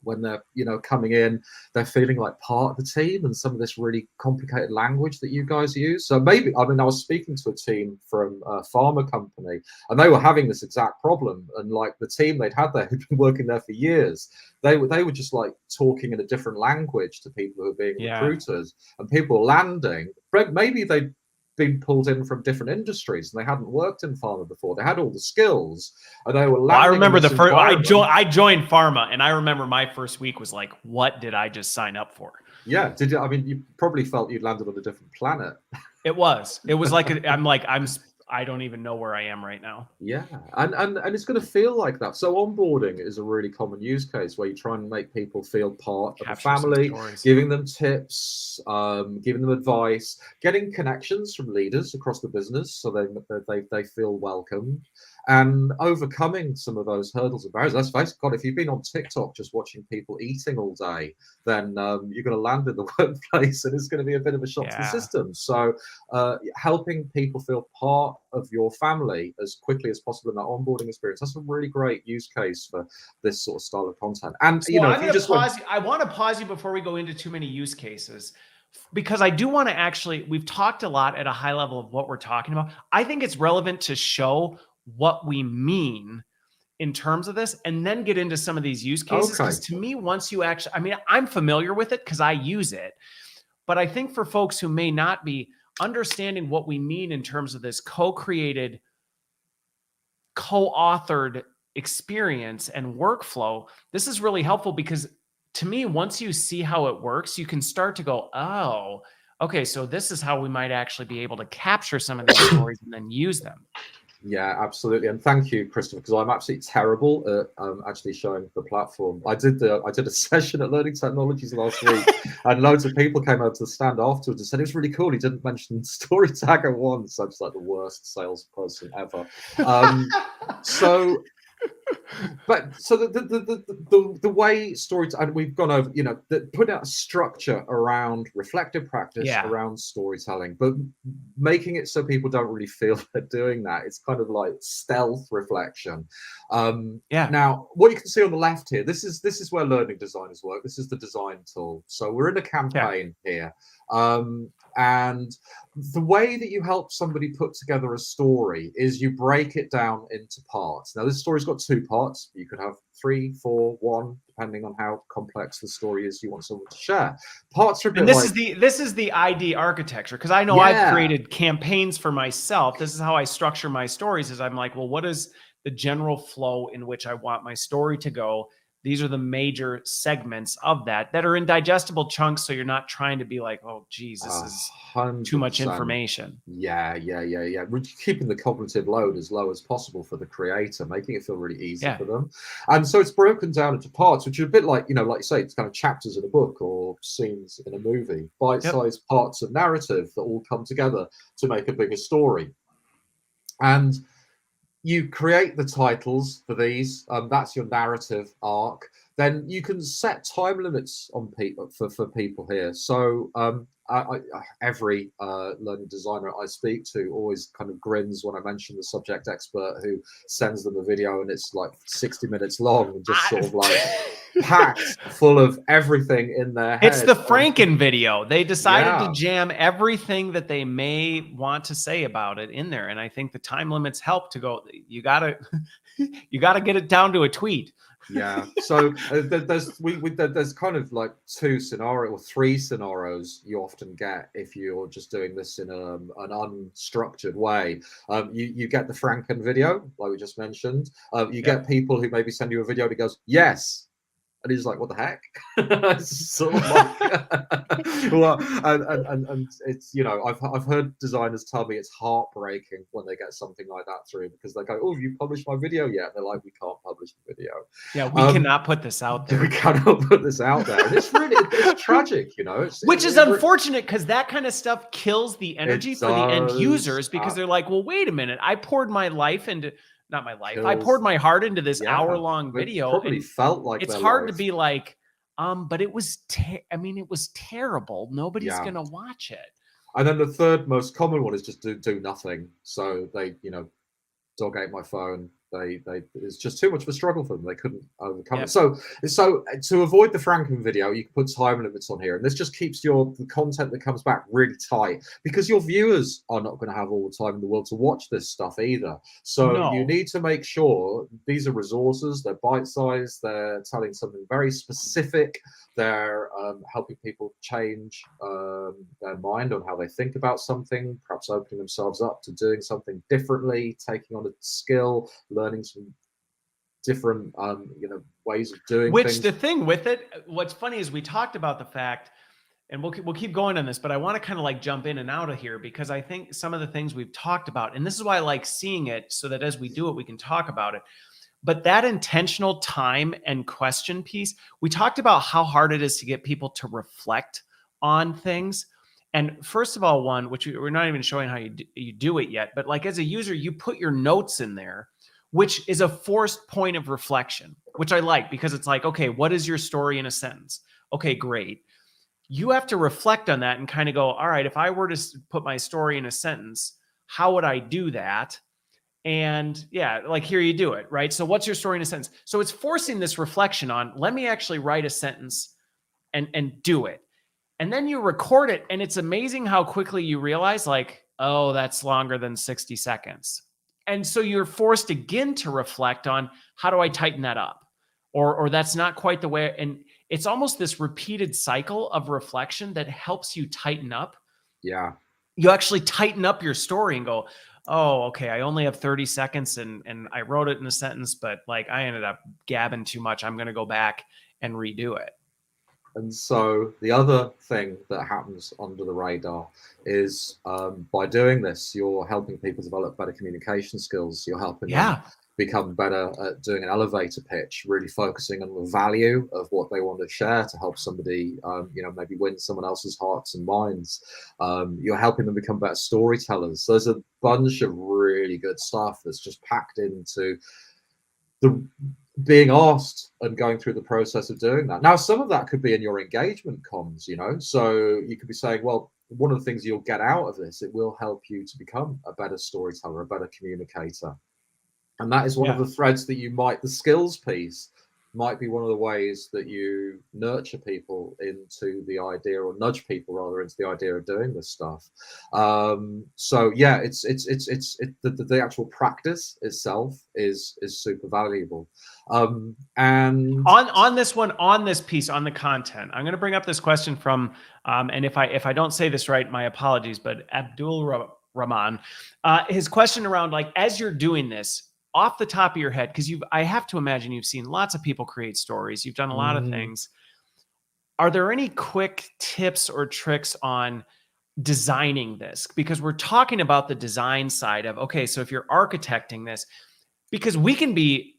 when they're, you know, coming in, they're feeling like part of the team, and some of this really complicated language that you guys use. So maybe, I mean, I was speaking to a team from a pharma company, and they were having this exact problem. And like the team they'd had there, who'd been working there for years, they were just like talking in a different language to people who are being recruited, and people were landing. Maybe they'd been pulled in from different industries and they hadn't worked in pharma before. They had all the skills and they were landing. Well, I remember the first, I joined pharma, and I remember my first week was like, what did I just sign up for? Yeah. Did you, I mean, you probably felt you'd landed on a different planet. It was like, I don't even know where I am right now. Yeah. And it's going to feel like that. So onboarding is a really common use case where you try and make people feel part of the family, giving them tips, giving them advice, getting connections from leaders across the business so they feel welcomed, and overcoming some of those hurdles and barriers. Let's face it, God, if you've been on TikTok just watching people eating all day, then you're going to land in the workplace and it's going to be a bit of a shock to the system. So helping people feel part of your family as quickly as possible in that onboarding experience, that's a really great use case for this sort of style of content. And so, you know, I want to pause you before we go into too many use cases, because I do want to actually, we've talked a lot at a high level of what we're talking about. I think it's relevant to show what we mean in terms of this and then get into some of these use cases. Because to me, once you actually, I mean, I'm familiar with it because I use it. But I think for folks who may not be understanding what we mean in terms of this co-created, co-authored experience and workflow, this is really helpful because to me, once you see how it works, you can start to go, oh, okay, so this is how we might actually be able to capture some of these stories and then use them. Yeah, absolutely. And thank you, Christopher, because I'm absolutely terrible at actually showing the platform. I did a session at Learning Technologies last week, and loads of people came out to the stand afterwards and said it was really cool. He didn't mention StoryTagger once. I'm just like the worst salesperson ever. But the way and we've gone over, putting out a structure around reflective practice, around storytelling, but making it so people don't really feel they're doing that. It's kind of like stealth reflection. Now, what you can see on the left here, this is where learning designers work. This is the design tool. So we're in a campaign here. And the way that you help somebody put together a story is you break it down into parts. Now, this story's got 2 parts. You could have 3, 4, 1, depending on how complex the story is you want someone to share. Parts are a bit this is the ID architecture, because I know I've created campaigns for myself. This is how I structure my stories. Is I'm like, well, what is the general flow in which I want my story to go? These are the major segments of that are in digestible chunks. So you're not trying to be like, oh, geez, this is 100%. Too much information. Yeah. We're keeping the cognitive load as low as possible for the creator, making it feel really easy for them. And so it's broken down into parts, which are a bit like, like you say, it's kind of chapters in a book or scenes in a movie, bite-sized parts of narrative that all come together to make a bigger story. And you create the titles for these. That's your narrative arc. Then you can set time limits on people for people here. So every learning designer I speak to always kind of grins when I mention the subject expert who sends them a video and it's like 60 minutes long and just sort of like packed full of everything in their head. It's the Franken video. They decided to jam everything that they may want to say about it in there. And I think the time limits help to go, you gotta get it down to a tweet. Yeah. So there's kind of like 2 scenarios or 3 scenarios you often get if you're just doing this in an unstructured way. You get the Franken video, like we just mentioned. You get people who maybe send you a video that goes, yes. And he's like, what the heck? It's sort of like, well, and it's, I've heard designers tell me it's heartbreaking when they get something like that through, because they go, oh, you published my video yet? They're like, we can't publish the video. Yeah, we cannot put this out there. We cannot put this out there. And it's really, it's tragic, Which is unfortunate, because that kind of stuff kills the energy for the end users, because they're like, well, wait a minute. I poured my life into... Not my life. I poured my heart into this hour-long video. Probably felt like it's hard to be like, but it was. It was terrible. Nobody's gonna watch it. And then the third most common one is just do nothing. So they, dog ate my phone. It's just too much of a struggle for them. They couldn't overcome it. So to avoid the Franken video, you can put time limits on here, and this just keeps the content that comes back really tight, because your viewers are not going to have all the time in the world to watch this stuff either. So you need to make sure these are resources. They're bite-sized. They're telling something very specific. They're helping people change their mind on how they think about something, perhaps opening themselves up to doing something differently, taking on a skill, learning some different ways of doing things. The thing with it, what's funny is we talked about the fact, and we'll keep going on this, but I want to kind of like jump in and out of here, because I think some of the things we've talked about, and this is why I like seeing it, so that as we do it, we can talk about it. But that intentional time and question piece, we talked about how hard it is to get people to reflect on things. And first of all, one, which we're not even showing how you do it yet, but like as a user, you put your notes in there, which is a forced point of reflection, which I like, because it's like, okay, what is your story in a sentence? Okay, great. You have to reflect on that and kind of go, all right, if I were to put my story in a sentence, how would I do that? And like here you do it, right? So what's your story in a sentence? So it's forcing this reflection on, let me actually write a sentence and do it. And then you record it, and it's amazing how quickly you realize, like, oh, that's longer than 60 seconds. And so you're forced again to reflect on, how do I tighten that up? Or that's not quite the way. And it's almost this repeated cycle of reflection that helps you tighten up. Yeah. You actually tighten up your story and go, oh, okay, I only have 30 seconds and I wrote it in a sentence, but like I ended up gabbing too much. I'm going to go back and redo it. And so the other thing that happens under the radar is by doing this, you're helping people develop better communication skills. You're helping them become better at doing an elevator pitch, really focusing on the value of what they want to share to help somebody, maybe win someone else's hearts and minds. You're helping them become better storytellers. So there's a bunch of really good stuff that's just packed into the being asked and going through the process of doing that. Now, some of that could be in your engagement comms, so you could be saying, well, one of the things you'll get out of this, it will help you to become a better storyteller, a better communicator. And that is one of the threads that the skills piece might be one of the ways that you nurture people into the idea, or nudge people rather into the idea of doing this stuff. So yeah, it's the actual practice itself is super valuable. And on this piece, on the content, I'm going to bring up this question from, and if I don't say this right, my apologies, but Abdul Rahman, his question around, like, as you're doing this, off the top of your head, because I have to imagine you've seen lots of people create stories. You've done a lot of things. Are there any quick tips or tricks on designing this? Because we're talking about the design side of, okay, so if you're architecting this, because we can be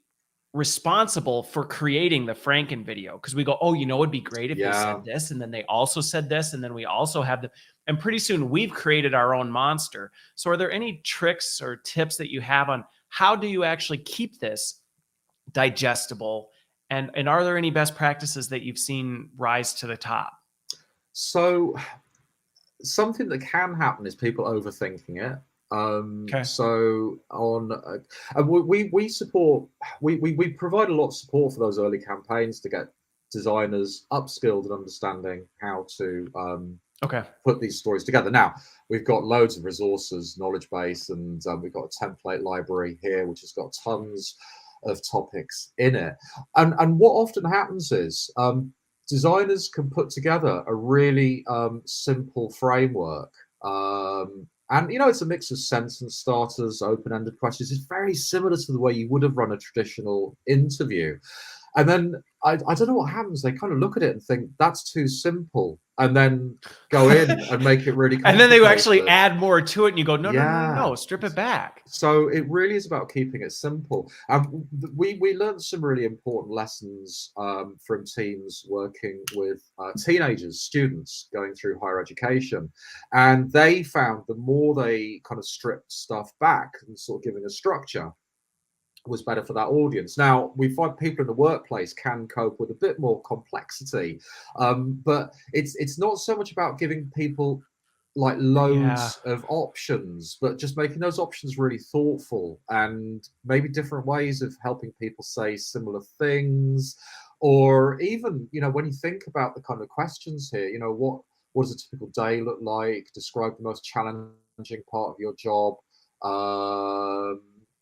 responsible for creating the Franken video, because we go, oh, it'd be great if they said this, and then they also said this, and then we also have the, and pretty soon we've created our own monster. So are there any tricks or tips that you have on how do you actually keep this digestible? And are there any best practices that you've seen rise to the top? So something that can happen is people overthinking it. So we support, we provide a lot of support for those early campaigns to get designers upskilled in understanding how to put these stories together. Now, we've got loads of resources, knowledge base, and we've got a template library here, which has got tons of topics in it. And what often happens is designers can put together a really simple framework. And, it's a mix of sentence starters, open-ended questions. It's very similar to the way you would have run a traditional interview. And then I don't know what happens. They kind of look at it and think that's too simple, and then go in and make it really complicated. And then they actually add more to it, and you go, no, strip it back. So it really is about keeping it simple. We learned some really important lessons from teams working with teenagers, students going through higher education. And they found the more they kind of stripped stuff back and sort of giving a structure, was better for that audience. Now, we find people in the workplace can cope with a bit more complexity, but it's not so much about giving people like loads of options, but just making those options really thoughtful, and maybe different ways of helping people say similar things. Or even, when you think about the kind of questions here, what does a typical day look like? Describe the most challenging part of your job.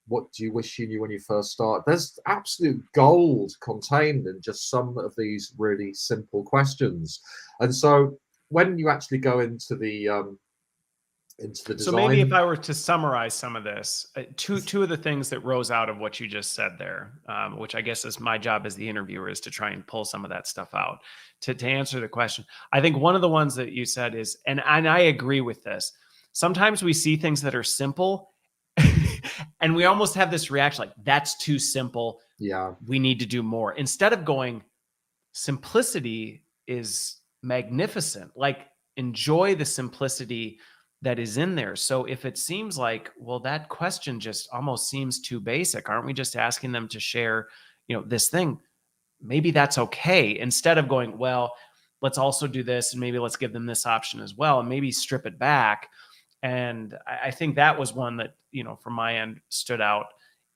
What do you wish you knew when you first started? There's absolute gold contained in just some of these really simple questions. And so when you actually go into the design. So maybe if I were to summarize some of this, two of the things that rose out of what you just said there, which I guess is my job as the interviewer, is to try and pull some of that stuff out to answer the question. I think one of the ones that you said is, and I agree with this, sometimes we see things that are simple and we almost have this reaction like, that's too simple. Yeah. We need to do more. Instead of going, simplicity is magnificent. Like, enjoy the simplicity that is in there. So if it seems like, well, that question just almost seems too basic, aren't we just asking them to share, this thing? Maybe that's okay. Instead of going, well, let's also do this, and maybe let's give them this option as well, and maybe strip it back. And I think that was one that, from my end stood out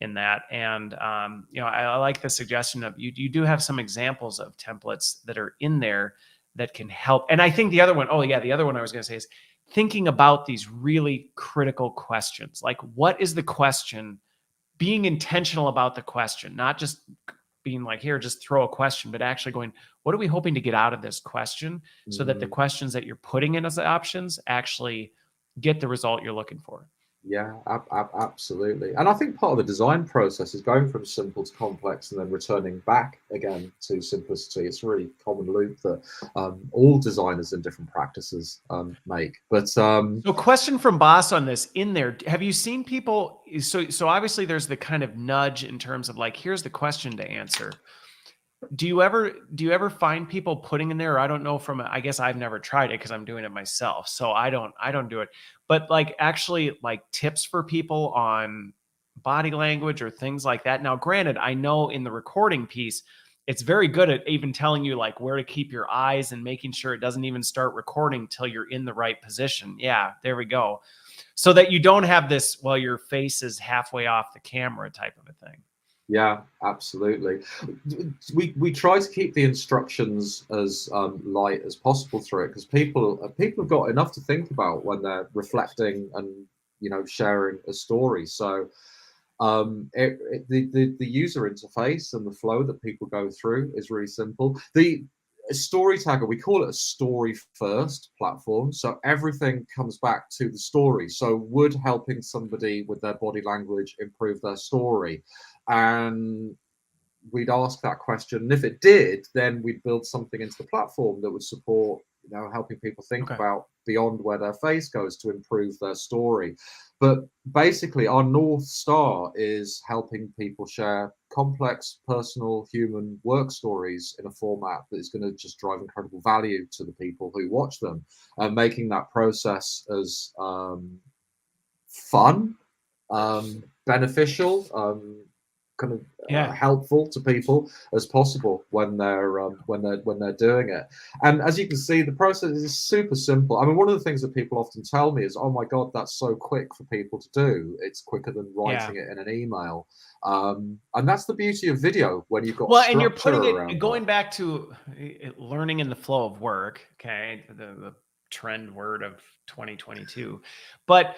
in that. And, I like the suggestion of you do have some examples of templates that are in there that can help. And I think the other one I was going to say is thinking about these really critical questions. Like, what is the question? Being intentional about the question, not just being like, here, just throw a question, but actually going, what are we hoping to get out of this question, so that the questions that you're putting in as options actually get the result you're looking for. Yeah, absolutely. And I think part of the design process is going from simple to complex and then returning back again to simplicity. It's a really common loop that all designers in different practices make. But so question from Boss on this in there. Have you seen people? So obviously there's the kind of nudge in terms of like, here's the question to answer. Do you ever find people putting in there, or I don't know, I guess I've never tried it because I'm doing it myself, so I don't do it, but like actually like tips for people on body language or things like that? Now, granted, I know in the recording piece, it's very good at even telling you like where to keep your eyes and making sure it doesn't even start recording till you're in the right position. Yeah, there we go. So that you don't have this, well, your face is halfway off the camera type of a thing. Yeah, absolutely. We try to keep the instructions as light as possible through it, because people have got enough to think about when they're reflecting and sharing a story. So the user interface and the flow that people go through is really simple. The StoryTagger, we call it a story first platform, so everything comes back to the story. So would helping somebody with their body language improve their story? And we'd ask that question, and if it did, then we'd build something into the platform that would support helping people think about beyond where their face goes to improve their story. But basically our North Star is helping people share complex, personal, human work stories in a format that is going to just drive incredible value to the people who watch them, and making that process as fun, beneficial, kind of helpful to people as possible when they're doing it. And as you can see, the process is super simple. I mean, one of the things that people often tell me is, oh my god, that's so quick for people to do. It's quicker than writing it in an email. And that's the beauty of video, when you've got and you're putting it, going back to learning in the flow of work, the trend word of 2022, but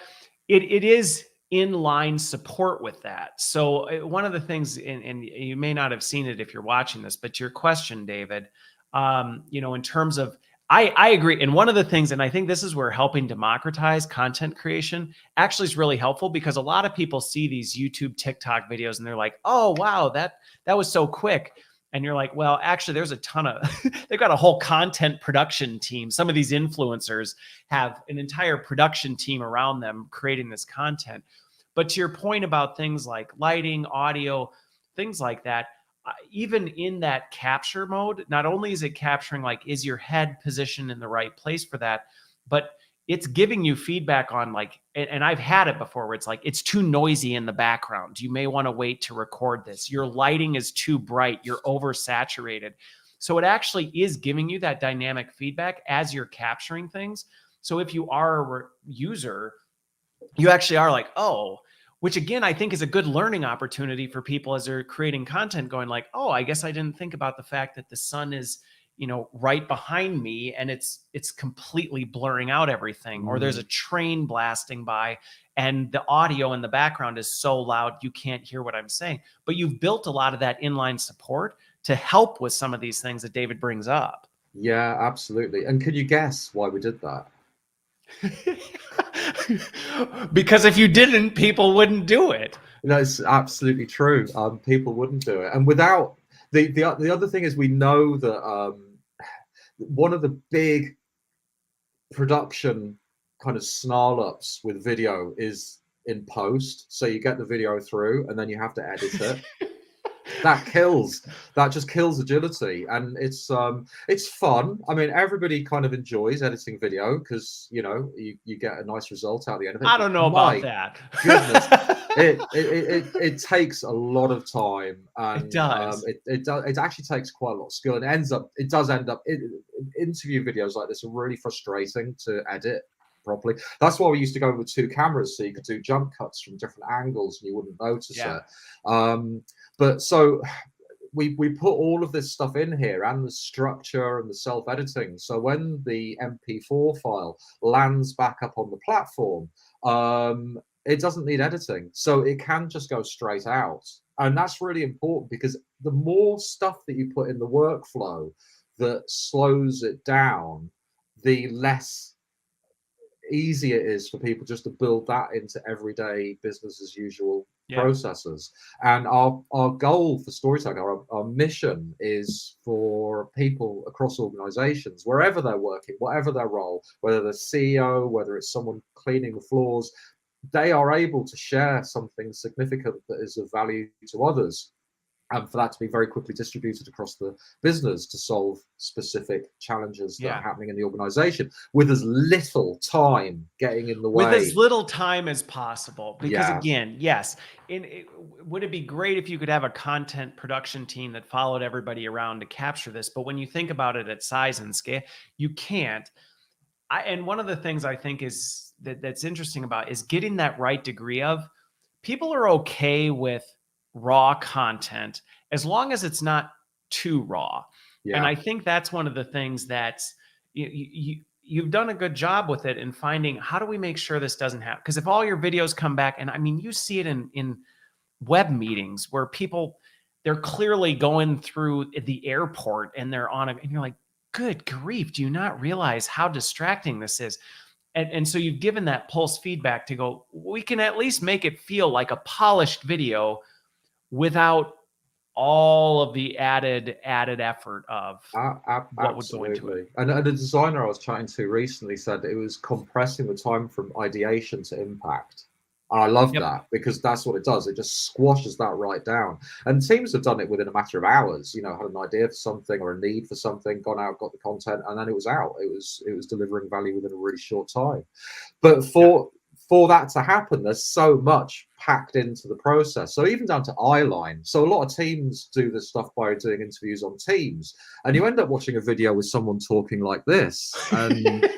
it is inline support with that. So one of the things, and you may not have seen it if you're watching this, but your question, David, in terms of, I agree. And one of the things, and I think this is where helping democratize content creation actually is really helpful, because a lot of people see these YouTube, TikTok videos and they're like, oh, wow, that was so quick. And you're like, well, actually, there's a ton of, they've got a whole content production team. Some of these influencers have an entire production team around them creating this content. But to your point about things like lighting, audio, things like that, even in that capture mode, not only is it capturing, like, is your head positioned in the right place for that, but it's giving you feedback on, like, and I've had it before where it's like, it's too noisy in the background. You may want to wait to record this. Your lighting is too bright. You're oversaturated. So it actually is giving you that dynamic feedback as you're capturing things. So if you are a user, you actually are like, oh, which again, I think is a good learning opportunity for people as they're creating content, going like, oh, I guess I didn't think about the fact that the sun is, right behind me and it's completely blurring out everything. Or there's a train blasting by and the audio in the background is so loud you can't hear what I'm saying. But you've built a lot of that inline support to help with some of these things that David brings up. Yeah, absolutely. And can you guess why we did that? Because if you didn't, people wouldn't do it. That's absolutely true. People wouldn't do it. And without the other thing is, we know that one of the big production kind of snarl ups with video is in post. So you get the video through and then you have to edit it. That just kills agility. And it's fun. I mean, everybody kind of enjoys editing video because you get a nice result out of the end of it. I don't know about that. Goodness, it takes a lot of time, and it does. It actually takes quite a lot of skill, and it does end up interview videos like this are really frustrating to edit properly. That's why we used to go with 2 cameras, so you could do jump cuts from different angles and you wouldn't notice it. But so we put all of this stuff in here, and the structure and the self-editing. So when the MP4 file lands back up on the platform, it doesn't need editing. So it can just go straight out. And that's really important, because the more stuff that you put in the workflow that slows it down, the less easy it is for people just to build that into everyday business as usual processes. And our goal for StoryTagger, our mission, is for people across organizations, wherever they're working, whatever their role, whether they're CEO, whether it's someone cleaning the floors, they are able to share something significant that is of value to others, and for that to be very quickly distributed across the business to solve specific challenges that are happening in the organization, with as little time getting in the way. With as little time as possible. Because again, yes, would it be great if you could have a content production team that followed everybody around to capture this? But when you think about it at size and scale, you can't. And one of the things I think is that's interesting about is getting that right degree of, people are okay with raw content as long as it's not too raw. And I think that's one of the things that you've done a good job with it in finding, how do we make sure this doesn't happen? Because if all your videos come back, and I mean, you see it in web meetings where people, they're clearly going through the airport and they're on it, and you're like, good grief, do you not realize how distracting this is? And so you've given that pulse feedback to go, we can at least make it feel like a polished video without all of the added effort of what would go into it. And a designer I was chatting to recently said it was compressing the time from ideation to impact. And I love that, because that's what it does. It just squashes that right down. And teams have done it within a matter of hours. You know, had an idea for something or a need for something, gone out, got the content, and then it was out. It was delivering value within a really short time. But for that to happen, there's so much packed into the process. So even down to eyeline. So a lot of teams do this stuff by doing interviews on Teams, and you end up watching a video with someone talking like this. And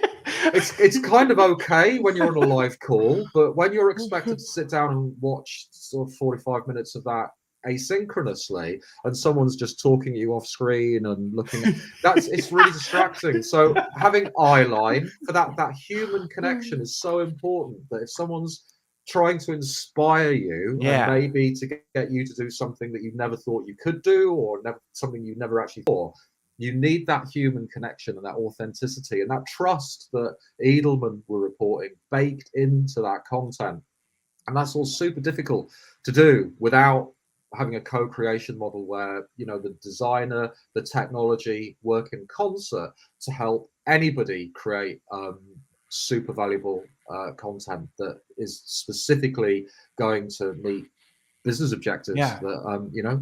it's kind of okay when you're on a live call, but when you're expected to sit down and watch sort of 45 minutes of that asynchronously, and someone's just talking you off screen and looking at it's really distracting. So having eyeline for that human connection is so important, that if someone's trying to inspire you and maybe to get you to do something that you never thought you could do, or something you never actually thought, you need that human connection and that authenticity and that trust that Edelman were reporting baked into that content. And that's all super difficult to do without having a co-creation model where, you know, the designer, the technology work in concert to help anybody create super valuable content that is specifically going to meet business objectives that you know,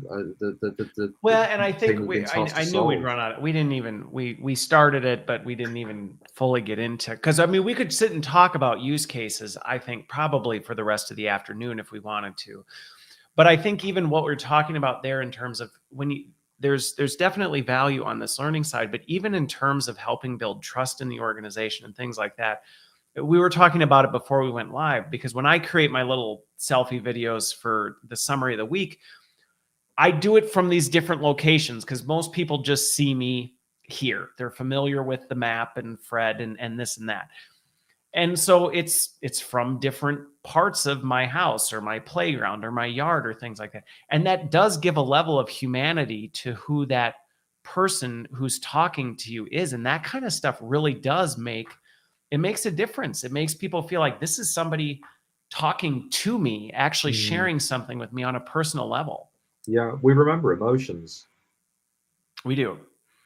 and I think I knew we'd run out. We didn't even we started it, but we didn't even fully get into, because I mean, we could sit and talk about use cases, I think, probably for the rest of the afternoon if we wanted to. But I think even what we're talking about there in terms of there's definitely value on this learning side, but even in terms of helping build trust in the organization and things like that, we were talking about it before we went live, because when I create my little selfie videos for the summary of the week, I do it from these different locations because most people just see me here. They're familiar with the map and Fred and this and that. And so it's from different parts of my house or my playground or my yard or things like that. And that does give a level of humanity to who that person who's talking to you is. And that kind of stuff really does makes a difference. It makes people feel like this is somebody talking to me, actually sharing something with me on a personal level. Yeah, we remember emotions. We do.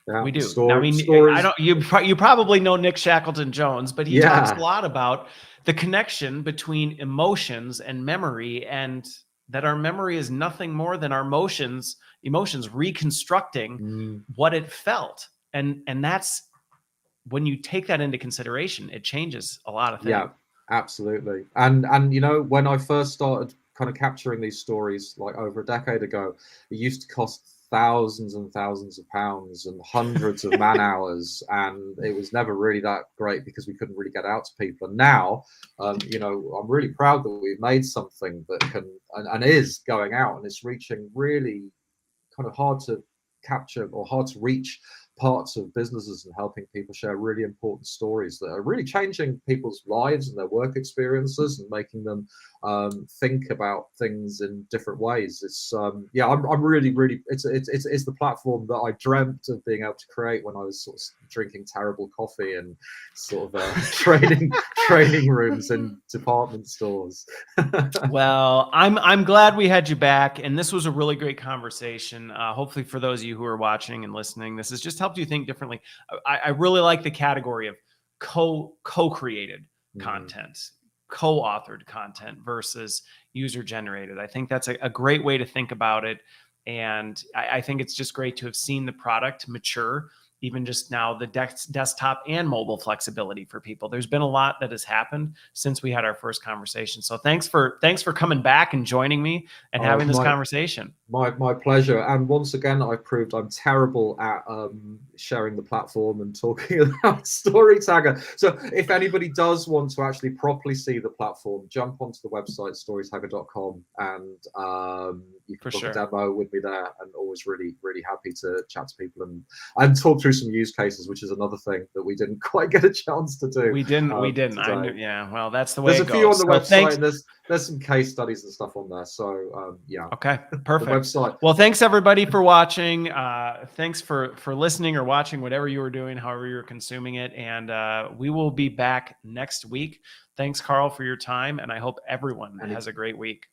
Yeah, we do. I mean, I don't. You probably know Nick Shackleton Jones, but he talks a lot about the connection between emotions and memory, and that our memory is nothing more than our emotions reconstructing what it felt, and that's when you take that into consideration, it changes a lot of things. Yeah, absolutely. And you know, when I first started kind of capturing these stories, like over a decade ago, it used to cost thousands and thousands of pounds and hundreds of man hours, and it was never really that great because we couldn't really get out to people. And now, you know, I'm really proud that we've made something that can and is going out, and it's reaching really kind of hard to capture or hard to reach parts of businesses and helping people share really important stories that are really changing people's lives and their work experiences and making them think about things in different ways. It's yeah, I'm really it's the platform that I dreamt of being able to create when I was sort of drinking terrible coffee and sort of training rooms in department stores. Well, I'm glad we had you back, and this was a really great conversation. Hopefully, for those of you who are watching and listening, this has just helped you think differently. I really like the category of co-created content, co-authored content versus user-generated. I think that's a great way to think about it, and I think it's just great to have seen the product mature. Even just now, the desktop and mobile flexibility for people. There's been a lot that has happened since we had our first conversation. So thanks for coming back and joining me and having this conversation. My pleasure. And once again, I proved I'm terrible at sharing the platform and talking about StoryTagger. So if anybody does want to actually properly see the platform, jump onto the website storytagger.com and you can book a demo with me there. And always really happy to chat to people and talk through some use cases, which is another thing that we didn't quite get a chance to do. We didn't. I knew, yeah. Well, that's the way there's a few on the website. There's some case studies and stuff on there. So yeah. Okay. Perfect. The website. Well, thanks everybody for watching. Thanks for listening or watching, whatever you were doing, however you were consuming it. And we will be back next week. Thanks, Carl, for your time. And I hope everyone has a great week.